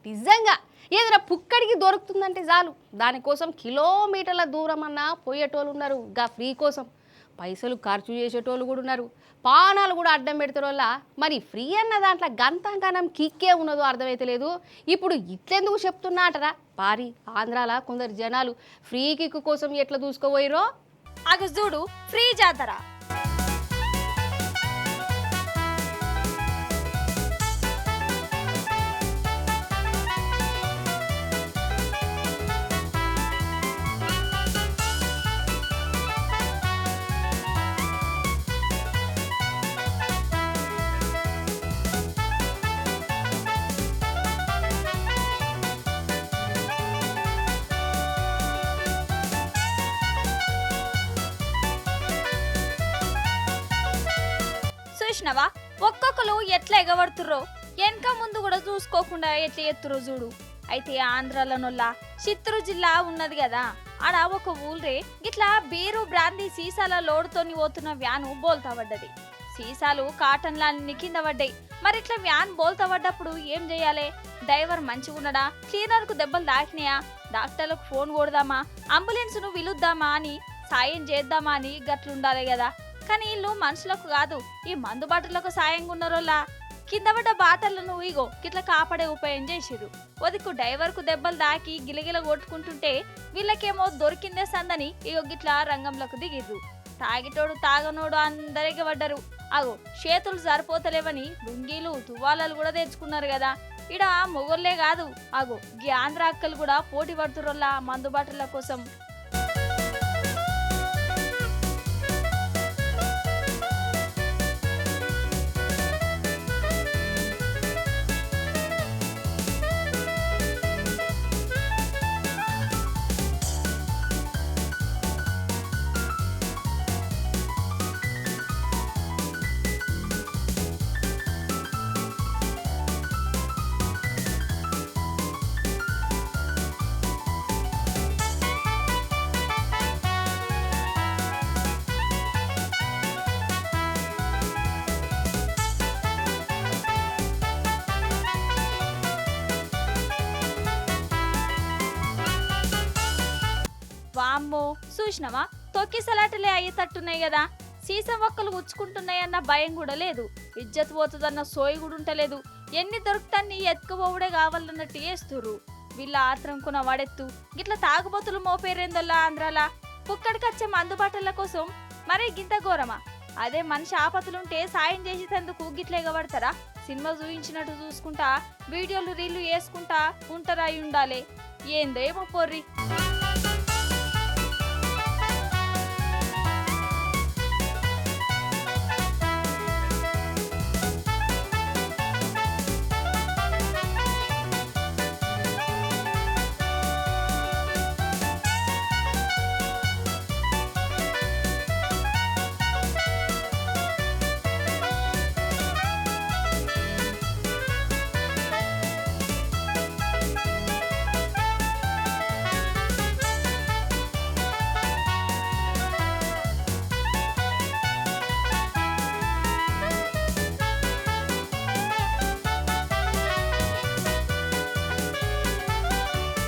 నిజంగా ఏదైనా పుక్కడికి దొరుకుతుందంటే చాలు దానికోసం కిలోమీటర్ల దూరం అన్నా పోయేటోళ్ళు ఉన్నారు. గా ఫ్రీ కోసం పైసలు ఖర్చు చేసేటోళ్ళు కూడా ఉన్నారు. పానాలు కూడా అడ్డం పెడతారు వల్ల మరి ఫ్రీ అన్న దాంట్లో గంతంగానం కిక్కే ఉన్నదో అర్థమైతలేదు. ఇప్పుడు ఇట్లెందుకు చెప్తున్నాటరా పారి ఆంధ్రాల కొందరు జనాలు ఫ్రీ కిక్ కోసం ఎట్లా దూసుకోపోయిరో అగ చూడు ఫ్రీ జాతర. చూసినవా ఒక్కొక్కరు ఎట్లా ఎగబడుతుర్రో, వెనక ముందు కూడా చూసుకోకుండా ఎట్లా ఎత్తురో చూడు. అయితే ఆంధ్రాలనొల్ల చిత్తూరు జిల్లా ఉన్నది కదా, ఆడ ఒక ఊళ్ళే గిట్లా బీరు బ్రాందీ సీసాల లోడుతోని పోతున్న వ్యాను బోల్తా పడ్డది. సీసాలు కాటన్లన్నీ కింద పడ్డాయి. మరి ఇట్లా వ్యాన్ బోల్తా పడ్డప్పుడు ఏం చేయాలి? డ్రైవర్ మంచిగున్నడా? క్లీనర్కు దెబ్బలు తాకినాయా? డాక్టర్లకు ఫోన్ కొడదామా? అంబులెన్స్ను పిలుద్దామా అని సాయం చేద్దామా అని గట్లుండాలి కదా. కానీ వీళ్ళు మనుషులకు కాదు, ఈ మందు బాటలకు సాయంగా ఉన్నారోలా కింద పడ్డ బాటలను ఇగో గిట్లా కాపాడే ఉపాయం చేసిరు. ఒదికు డ్రైవర్కు దెబ్బలు దాకి గిలగిల కొట్టుకుంటుంటే వీళ్ళకేమో దొరికిందే సందని ఇగో గిట్లా రంగంలోకి దిగిర్రు. తాగిటోడు తాగనోడు అందరికి పడ్డరు. అగో చేతులు సరిపోతలేవని లుంగీలు తువ్వాలలు కూడా తెచ్చుకున్నారు కదా. ఇడ మొగోళ్లే కాదు, అగో గీ ఆంధ్ర అక్కలు కూడా పోటీ పడుతురోల్లా మందు బాటల కోసం. వామ్మో చూసినవా తొక్కిసలాటలే అయ్యేటట్టున్నాయి కదా. సీసా మొక్కలు ఉచ్చుకుంటున్నాయన్న భయం కూడా లేదు, ఇజ్జత్ పోతుందన్న సోయి కూడా ఉంటలేదు. ఎన్ని దొరుకుతాన్ని ఎత్తుకుపోవుడే కావాలన్నట్టు వేస్తుర్రు. వీళ్ళ ఆత్రంకున్న వాడెత్తు గిట్లా తాగుబోతులు మోపేరేందల్లా ఆంధ్రాల పుక్కడికచ్చే మందుబాటల కోసం మరీ గింత ఘోరమా? అదే మనిషి ఆపతులుంటే సాయం చేసేందుకు గిట్లేగబడతారా? సినిమా చూయించినట్టు చూసుకుంటా వీడియోలు రీళ్లు వేసుకుంటా ఉంటారా ఉండాలి. ఏందేమో పొర్రి.